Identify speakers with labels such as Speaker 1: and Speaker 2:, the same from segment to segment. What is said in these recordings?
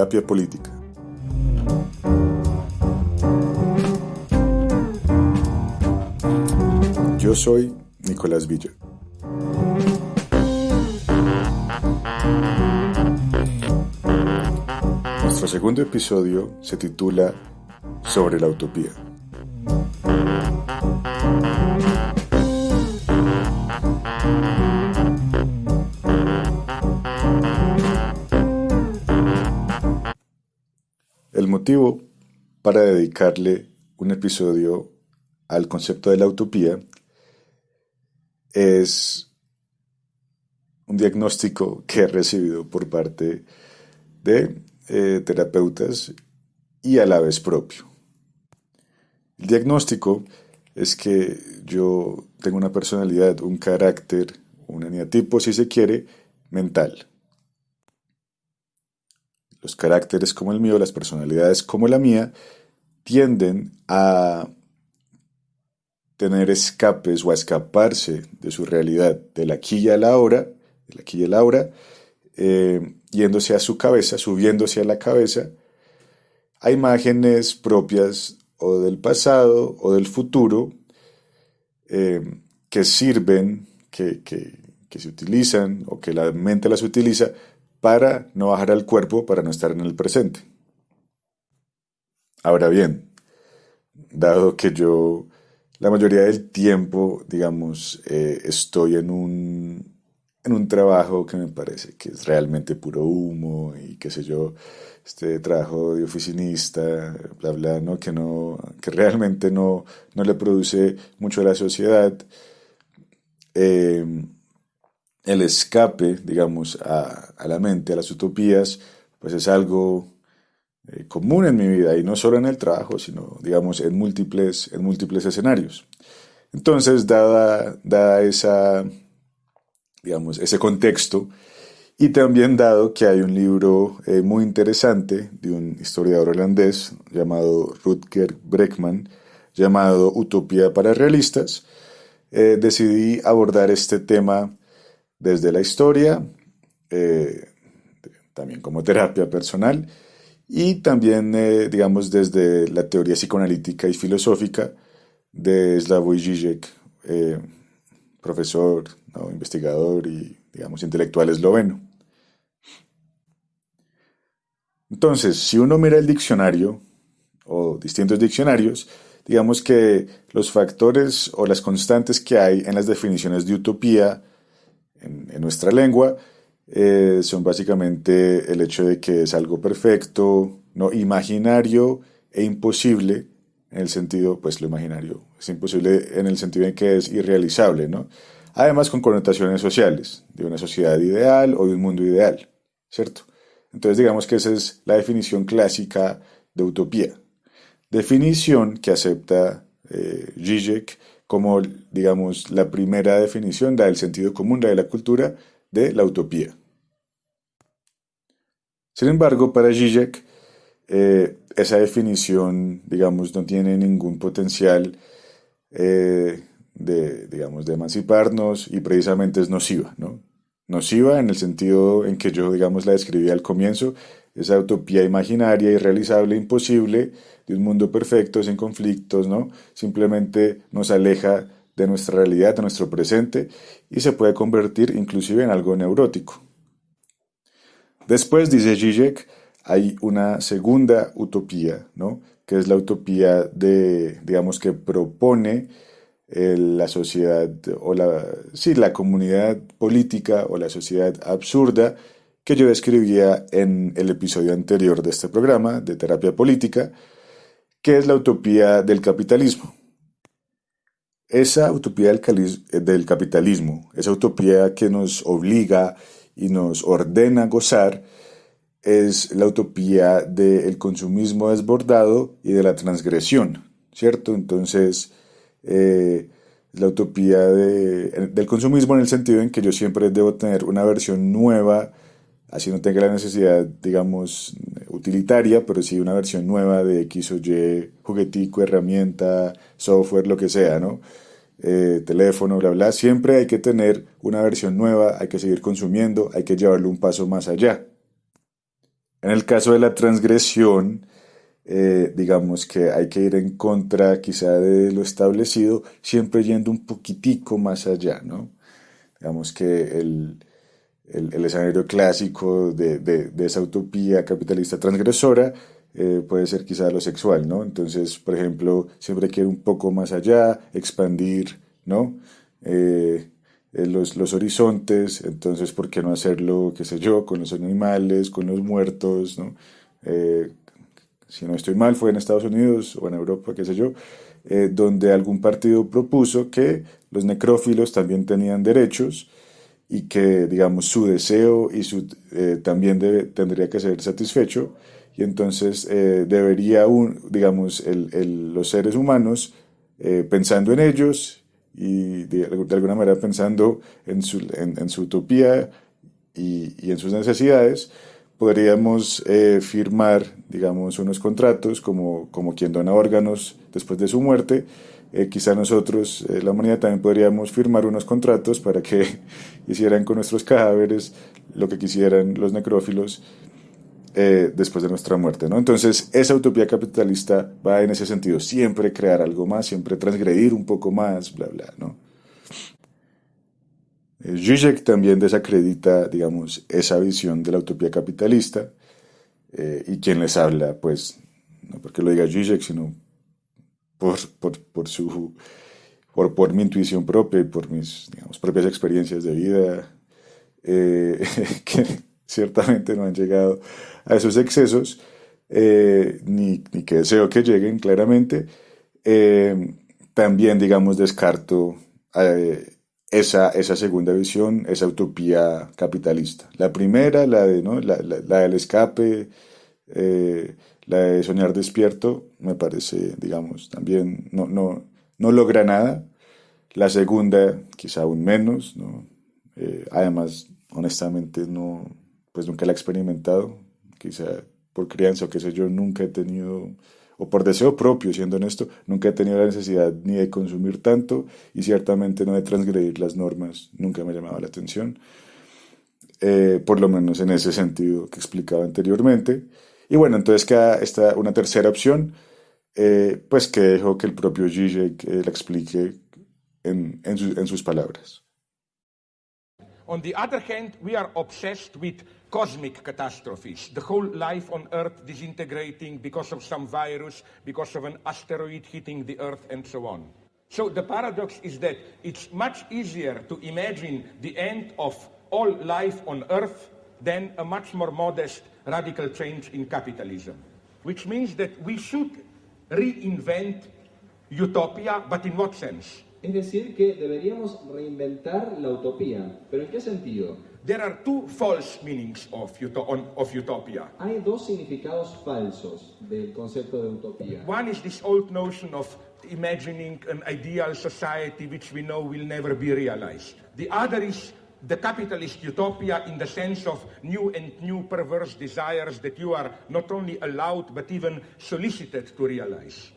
Speaker 1: Terapia Política. Yo soy Nicolás Villa. Nuestro segundo episodio se titula Sobre la utopía. El motivo para dedicarle un episodio al concepto de la utopía es un diagnóstico que he recibido por parte de terapeutas y a la vez propio. El diagnóstico es que yo tengo una personalidad, un carácter, un eneatipo, si se quiere, mental. Los caracteres como el mío, las personalidades como la mía, tienden a tener escapes o a escaparse de su realidad, del aquí y a la hora, yéndose a su cabeza, subiéndose a la cabeza, a imágenes propias o del pasado o del futuro que sirven, que se utilizan o que la mente las utiliza para no bajar al cuerpo, para no estar en el presente. Ahora bien, dado que yo la mayoría del tiempo, digamos, estoy en un trabajo que me parece que es realmente puro humo y qué sé yo, este trabajo de oficinista, bla, bla, ¿no? Que realmente no le produce mucho a la sociedad. El escape, digamos, a la mente, a las utopías, pues es algo común en mi vida, y no solo en el trabajo, sino, digamos, en múltiples escenarios. Entonces, dada esa, digamos, ese contexto, y también dado que hay un libro muy interesante de un historiador holandés llamado Rutger Bregman, llamado Utopía para Realistas, decidí abordar este tema desde la historia, también como terapia personal, y también, digamos, desde la teoría psicoanalítica y filosófica de Slavoj Žižek, profesor, ¿no?, investigador y, digamos, intelectual esloveno. Entonces, si uno mira el diccionario o distintos diccionarios, digamos que los factores o las constantes que hay en las definiciones de utopía en nuestra lengua son básicamente el hecho de que es algo perfecto, no imaginario e imposible, en el sentido, pues lo imaginario es imposible en el sentido en que es irrealizable, ¿no? Además con connotaciones sociales, de una sociedad ideal o de un mundo ideal, ¿cierto? Entonces digamos que esa es la definición clásica de utopía. Definición que acepta Žižek como, digamos, la primera definición, la del sentido común, la de la cultura, de la utopía. Sin embargo, para Žižek, esa definición, digamos, no tiene ningún potencial digamos, de emanciparnos, y precisamente es nociva, ¿no? Nociva en el sentido en que yo, digamos, la describí al comienzo, esa utopía imaginaria, irrealizable, imposible, de un mundo perfecto, sin conflictos, ¿no? Simplemente nos aleja de nuestra realidad, de nuestro presente, y se puede convertir inclusive en algo neurótico. Después, dice Žižek, hay una segunda utopía, ¿no?, que es la utopía digamos, que propone la sociedad o la comunidad política o la sociedad absurda que yo describía en el episodio anterior de este programa de terapia política, que es la utopía del capitalismo. Esa utopía del capitalismo, esa utopía que nos obliga y nos ordena gozar, es la utopía del consumismo desbordado y de la transgresión, ¿cierto? Entonces, la utopía del consumismo en el sentido en que yo siempre debo tener una versión nueva, así no tenga la necesidad, digamos, utilitaria, pero sí una versión nueva de X o Y, juguetico, herramienta, software, lo que sea, ¿no? Teléfono, bla, bla. Siempre hay que tener una versión nueva, hay que seguir consumiendo, hay que llevarlo un paso más allá. En el caso de la transgresión, digamos que hay que ir en contra quizá de lo establecido, siempre yendo un poquitico más allá, ¿no? Digamos que el escenario clásico de esa utopía capitalista transgresora puede ser quizá lo sexual, ¿no? Entonces, por ejemplo, siempre quiere un poco más allá, expandir, ¿no? Los horizontes, entonces, ¿por qué no hacerlo, qué sé yo, con los animales, con los muertos, ¿no? Eh, si no estoy mal, fue en Estados Unidos o en Europa, qué sé yo, donde algún partido propuso que los necrófilos también tenían derechos y que, digamos, su deseo y también tendría que ser satisfecho. Y entonces debería, digamos, los seres humanos, pensando en ellos y de alguna manera pensando en su utopía y en sus necesidades, podríamos firmar, digamos, unos contratos como quien dona órganos después de su muerte. Quizá nosotros, la humanidad, también podríamos firmar unos contratos para que hicieran con nuestros cadáveres lo que quisieran los necrófilos después de nuestra muerte, ¿no? Entonces, esa utopía capitalista va en ese sentido, siempre crear algo más, siempre transgredir un poco más, bla, bla, ¿no? Zizek también desacredita, digamos, esa visión de la utopía capitalista, y quien les habla, pues, no porque lo diga Zizek, sino por su, por mi intuición propia y por mis, digamos, propias experiencias de vida, que ciertamente no han llegado a esos excesos, ni que deseo que lleguen, claramente. También, digamos, descarto esa segunda visión, esa utopía capitalista. La primera, ¿no? La del escape, la de soñar despierto, me parece, digamos, también no logra nada. La segunda, quizá aún menos, ¿no? Además, honestamente, pues nunca la he experimentado. Quizá por crianza o qué sé yo, nunca he tenido, o por deseo propio, siendo honesto, nunca he tenido la necesidad ni de consumir tanto y ciertamente no de transgredir las normas. Nunca me ha llamado la atención, por lo menos en ese sentido que explicaba anteriormente. Y bueno, entonces queda una tercera opción, pues que dejo que el propio Zizek la explique en sus palabras.
Speaker 2: On the other hand, we are obsessed with cosmic catastrophes, the whole life on Earth disintegrating because of some virus, because of an asteroid hitting the Earth, and so on. So the paradox is that it's much easier to imagine the end of all life on Earth than a much more modest radical change in capitalism, which means that we should reinvent utopia, but in what sense?
Speaker 3: Es decir, que deberíamos reinventar la utopía. ¿Pero en qué sentido?
Speaker 2: There are two false meanings of utopia.
Speaker 3: Hay dos significados falsos del concepto de utopía.
Speaker 2: One is this old notion of imagining an ideal society which we know will never be realized. The other is the capitalist utopia in the sense of new and new perverse desires that you are not only allowed but even solicited to realize.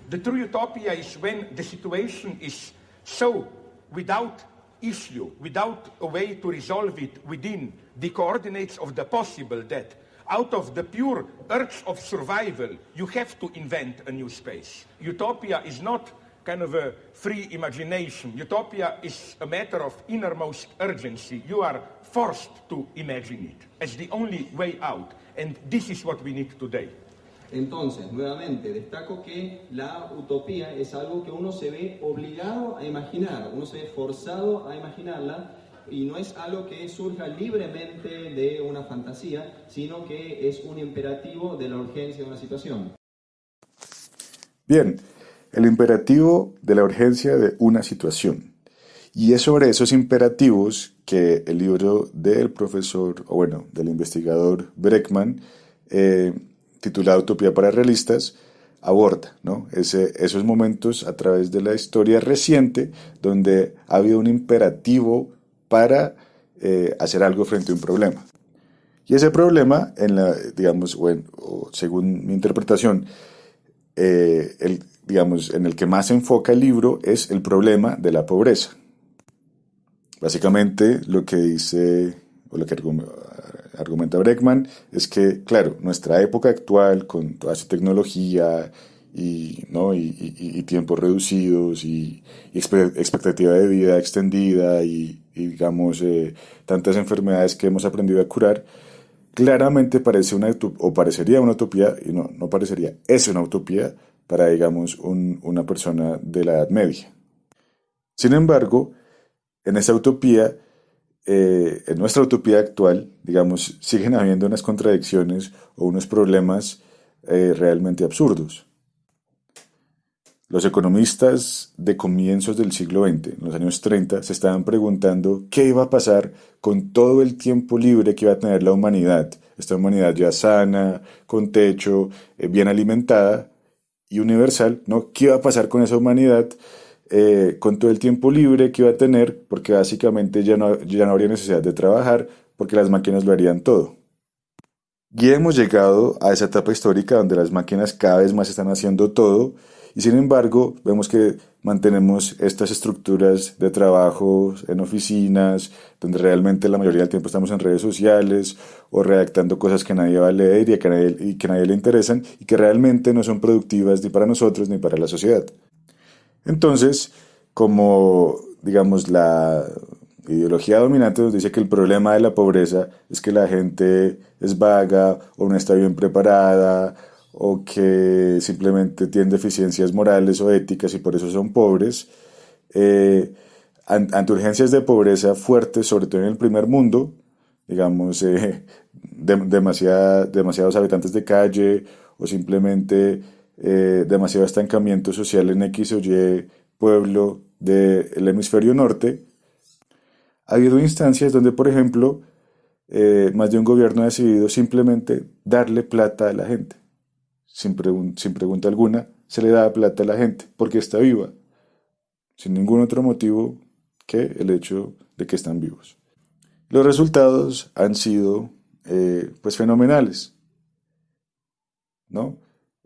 Speaker 2: The true utopia is when the situation is so without issue, without a way to resolve it within the coordinates of the possible, that out of the pure urge of survival, you have to invent a new space. Utopia is not kind of a free imagination. Utopia is a matter of innermost urgency. You are forced to imagine it as the only way out. And this is what we need today.
Speaker 3: Entonces, nuevamente, destaco que la utopía es algo que uno se ve obligado a imaginar, uno se ve forzado a imaginarla y no es algo que surja libremente de una fantasía, sino que es un imperativo de la urgencia de una situación.
Speaker 1: Bien, el imperativo de la urgencia de una situación. Y es sobre esos imperativos que el libro del profesor, o bueno, del investigador Breckman, titulado Utopía para Realistas, aborda, ¿no? Esos momentos a través de la historia reciente donde ha habido un imperativo para hacer algo frente a un problema. Y ese problema, digamos, o según mi interpretación, digamos, en el que más se enfoca el libro es el problema de la pobreza. Básicamente lo que dice, o lo que argumenta Bregman, es que, claro, nuestra época actual, con toda esa tecnología y, ¿no? y tiempos reducidos y expectativa de vida extendida y digamos, tantas enfermedades que hemos aprendido a curar, claramente parece o parecería una utopía, y no parecería, es una utopía para, digamos, una persona de la Edad Media. Sin embargo, en esa utopía, en nuestra utopía actual, digamos, siguen habiendo unas contradicciones o unos problemas realmente absurdos. Los economistas de comienzos del siglo XX, en los años 30, se estaban preguntando qué iba a pasar con todo el tiempo libre que iba a tener la humanidad. Esta humanidad ya sana, con techo, bien alimentada y universal, ¿no? ¿Qué iba a pasar con esa humanidad con todo el tiempo libre que iba a tener? Porque básicamente ya no habría necesidad de trabajar porque las máquinas lo harían todo. Y hemos llegado a esa etapa histórica donde las máquinas cada vez más están haciendo todo y sin embargo vemos que mantenemos estas estructuras de trabajo en oficinas donde realmente la mayoría del tiempo estamos en redes sociales o redactando cosas que nadie va a leer y que nadie le interesan y que realmente no son productivas ni para nosotros ni para la sociedad. Entonces, como digamos la ideología dominante nos dice que el problema de la pobreza es que la gente es vaga o no está bien preparada o que simplemente tienen deficiencias morales o éticas y por eso son pobres. Ante urgencias de pobreza fuertes, sobre todo en el primer mundo, digamos, demasiados habitantes de calle o simplemente demasiado estancamiento social en X o Y pueblo del hemisferio norte, ha habido instancias donde, por ejemplo, más de un gobierno ha decidido simplemente darle plata a la gente. Sin pregunta alguna, se le da plata a la gente porque está viva, sin ningún otro motivo que el hecho de que están vivos. Los resultados han sido pues fenomenales, ¿no?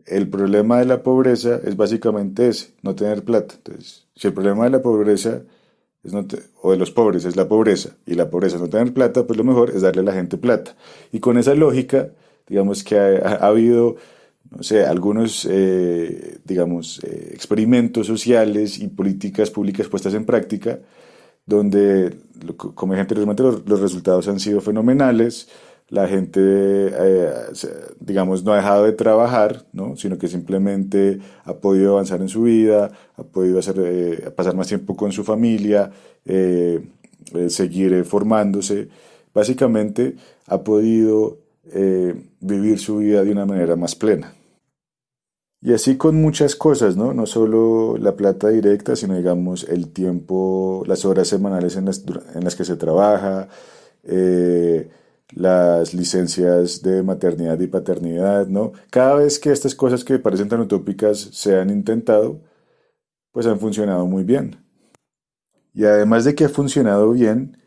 Speaker 1: El problema de la pobreza es básicamente ese, no tener plata. Entonces, si el problema de la pobreza o de los pobres es la pobreza y la pobreza es no tener plata, pues lo mejor es darle a la gente plata. Y con esa lógica, digamos que ha habido, no sé, algunos, digamos, experimentos sociales y políticas públicas puestas en práctica, donde, como dije anteriormente, los resultados han sido fenomenales. La gente, digamos, no ha dejado de trabajar, ¿no? Sino que simplemente ha podido avanzar en su vida, ha podido pasar más tiempo con su familia, seguir formándose. Básicamente ha podido vivir su vida de una manera más plena. Y así con muchas cosas, ¿no? No solo la plata directa, sino digamos el tiempo, las horas semanales en las que se trabaja, las licencias de maternidad y paternidad, ¿no? Cada vez que estas cosas que parecen tan utópicas se han intentado, pues han funcionado muy bien. Y además de que ha funcionado bien,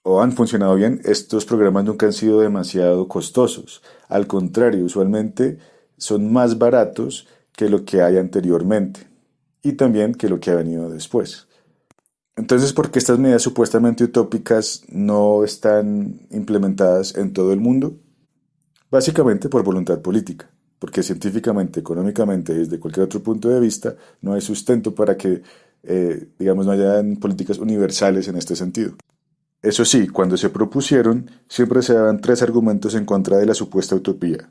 Speaker 1: han funcionado bien, estos programas nunca han sido demasiado costosos. Al contrario, usualmente son más baratos que lo que hay anteriormente y también que lo que ha venido después. Entonces, ¿por qué estas medidas supuestamente utópicas no están implementadas en todo el mundo? Básicamente por voluntad política, porque científicamente, económicamente, desde cualquier otro punto de vista, no hay sustento para que, digamos, no hayan políticas universales en este sentido. Eso sí, cuando se propusieron, siempre se daban 3 argumentos en contra de la supuesta utopía.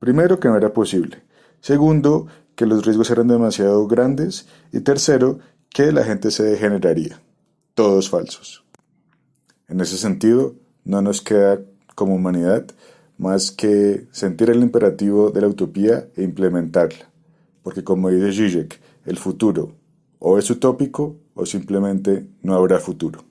Speaker 1: Primero, que no era posible. Segundo, que los riesgos eran demasiado grandes. Y tercero, que la gente se degeneraría. Todos falsos. En ese sentido, no nos queda como humanidad más que sentir el imperativo de la utopía e implementarla. Porque como dice Zizek, el futuro o es utópico o simplemente no habrá futuro.